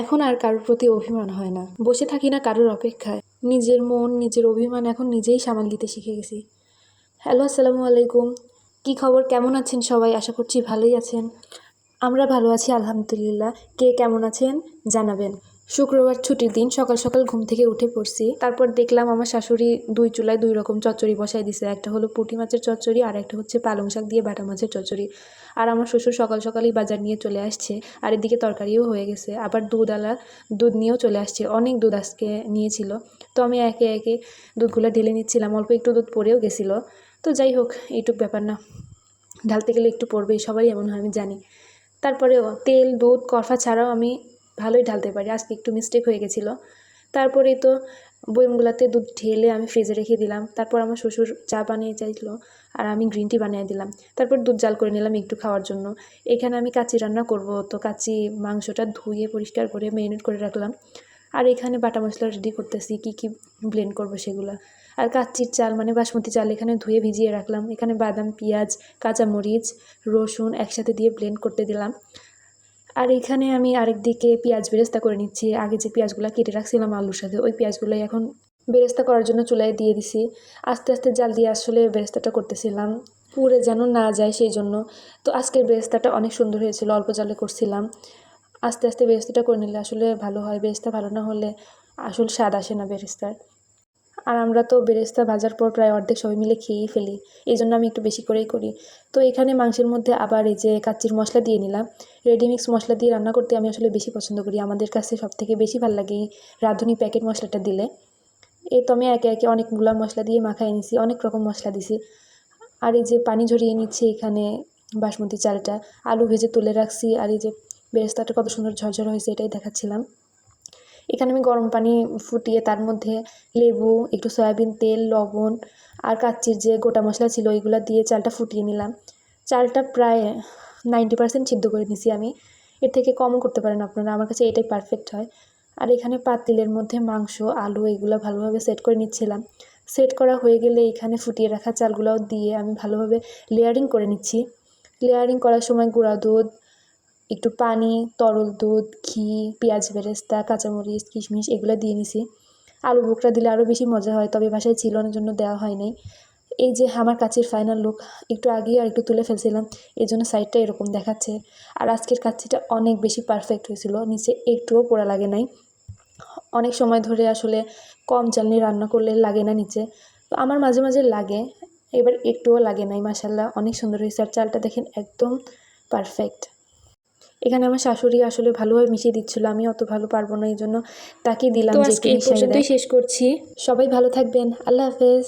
এখন আর কারোর প্রতি অভিমান হয় না, বসে থাকি না কারোর অপেক্ষায়। নিজের মন, নিজের অভিমান এখন নিজেই সামাল দিতে শিখে গেছি। হ্যালো, আসসালামু আলাইকুম। কি খবর, কেমন আছেন সবাই? আশা করছি ভালোই আছেন। আমরা ভালো আছি আলহামদুলিল্লাহ। কে কেমন আছেন জানাবেন। শুক্রবার ছুটির দিন, সকাল সকাল ঘুম থেকে উঠে পড়ছি। তারপর দেখলাম আমার শাশুড়ি 2 চুলায় 2 রকম চচ্চড়ি বসাই দিছে। একটা হলো পুঁটি মাছের চচ্চড়ি আর একটা হচ্ছে পালং শাক দিয়ে বাটা মাছের চচ্চড়ি। আর আমার শ্বশুর সকাল সকালই বাজার নিয়ে চলে আসছে। আর এদিকে তরকারিও হয়ে গেছে, আবার দুধ নিয়েও চলে আসছে। অনেক দুধ আজকে নিয়েছিল, তো আমি একে একে দুধগুলো ঢেলে নিচ্ছিলাম। অল্প একটু দুধ পড়েও গেছিলো, তো যাই হোক, এইটুক ব্যাপার না, ঢালতে গেলে একটু পড়বেই, সবারই এমন হয় আমি জানি। তারপরেও তেল, দুধ, করফা ছাড়াও আমি ভালোই ঢালতে পারি। আজকে একটু মিস্টেক হয়ে গেছিলো। তারপরেই তো বয়মগুলাতে দুধ ঢেলে আমি ফ্রিজে রেখে দিলাম। তারপর আমার শ্বশুর চা বানিয়ে চাইছিলো আর আমি গ্রিন টি বানিয়ে দিলাম। তারপর দুধ জাল করে নিলাম একটু খাওয়ার জন্য। এখানে আমি কাচ্চি রান্না করব, তো কাচ্চি মাংসটা ধুয়ে পরিষ্কার করে ম্যারিনেট করে রাখলাম। আর এখানে বাটা মশলা রেডি করতেছি, কী ব্লেন্ড করব সেগুলো। আর কাচ্চির চাল মানে বাসমতি চাল এখানে ধুয়ে ভিজিয়ে রাখলাম। এখানে বাদাম, পেঁয়াজ, কাঁচামরিচ, রসুন একসাথে দিয়ে ব্লেন্ড করতে দিলাম। আর এখানে আমি আরেকদিকে পেঁয়াজ বেরেস্তা করে নিচ্ছি। আগে যে পেঁয়াজগুলো কেটে রাখছিলাম আলুর সাথে, ওই পেঁয়াজগুলোই এখন বেরেস্তা করার জন্য চুলায় দিয়ে দিছি। আস্তে আস্তে জাল দিয়ে আসলে বেরেস্তাটা করতেছিলাম, পুড়ে যেন না যায় সেই জন্য। তো আজকের বেরেস্তাটা অনেক সুন্দর হয়েছিল, অল্প জালে করছিলাম। আস্তে আস্তে বেরেস্তাটা করে নিলে আসলে ভালো হয়। বেরেস্তা ভালো না হলে আসল স্বাদ আসে না বেরেস্তার। আর আমরা তো বেরেস্তা ভাজার পর প্রায় অর্ধেক সবাই মিলে খেয়েই ফেলি, এই জন্য আমি একটু বেশি করেই করি। তো এখানে মাংসের মধ্যে আবার এই যে কাচ্চির মশলা দিয়ে নিলাম। রেডিমিক্স মশলা দিয়ে রান্না করতে আমি আসলে বেশি পছন্দ করি। আমাদের কাছে সবথেকে বেশি ভালো লাগে এই রাঁধুনি প্যাকেট মশলাটা দিলে। এই তো আমি একে একে অনেকগুলো মশলা দিয়ে মাখাই নিছি, অনেক রকম মশলা দিছি। আর এই যে পানি ঝরিয়ে নিচ্ছি এখানে বাসমতি চালটা, আলু ভেজে তুলে রাখছি। আর এই যে বেরেস্তাটা কত সুন্দর ঝরঝর হয়েছে এটাই দেখাচ্ছিলাম। এখানে আমি গরম পানি ফুটিয়ে তার মধ্যে লেবু, একটু সয়াবিন তেল, লবণ আর কাচ্চির যে গোটা মশলা ছিল ওইগুলো দিয়ে চালটা ফুটিয়ে নিলাম। চালটা প্রায় 90% সিদ্ধ করে নিছি আমি। এর থেকে কমও করতে পারেন আপনারা, আমার কাছে এটাই পারফেক্ট হয়। আর এখানে পাতিলের মধ্যে মাংস, আলু এগুলো ভালোভাবে সেট করে নিচ্ছিলাম। সেট করা হয়ে গেলে এখানে ফুটিয়ে রাখা চালগুলোও দিয়ে আমি ভালোভাবে লেয়ারিং করে নিচ্ছি। লেয়ারিং করার সময় গুঁড়া দুধ, একটু পানি, তরল দুধ, ঘি, পেঁয়াজ বেরেস্তা, কাঁচামরিচ, কিশমিশ এগুলো দিয়ে নিছি। আলু বোখরা দিলে আরও বেশি মজা হয়, তবে বাসায় ছিল না জন্য দেওয়া হয় নাই। এই যে আমার কাচ্চির ফাইনাল লুক, একটু আগেই আর একটু তুলে ফেলছিলাম, এই জন্য সাইডটা এরকম দেখাচ্ছে। আর আজকের কাচ্চিটা অনেক বেশি পারফেক্ট হয়েছিল, নিচে একটুও পোড়া লাগে নাই। অনেক সময় ধরে আসলে কম চাল নিয়ে রান্না করলে লাগে না নিচে, তো আমার মাঝে মাঝে লাগে, এবার একটুও লাগে নাই। মাশাল্লাহ অনেক সুন্দর হয়েছে। আর চালটা দেখেন একদম পারফেক্ট। এখানে আমার শাশুড়ি আসলে ভালোভাবে মিশিয়ে দিচ্ছিল, আমি অত ভালো পারবো না, এই জন্য তাকে দিলাম তো যে আজকে একটু এই মিশিয়ে দেয়। পর্যন্তই শেষ করছি। সবাই ভালো থাকবেন, আল্লাহ হাফেজ।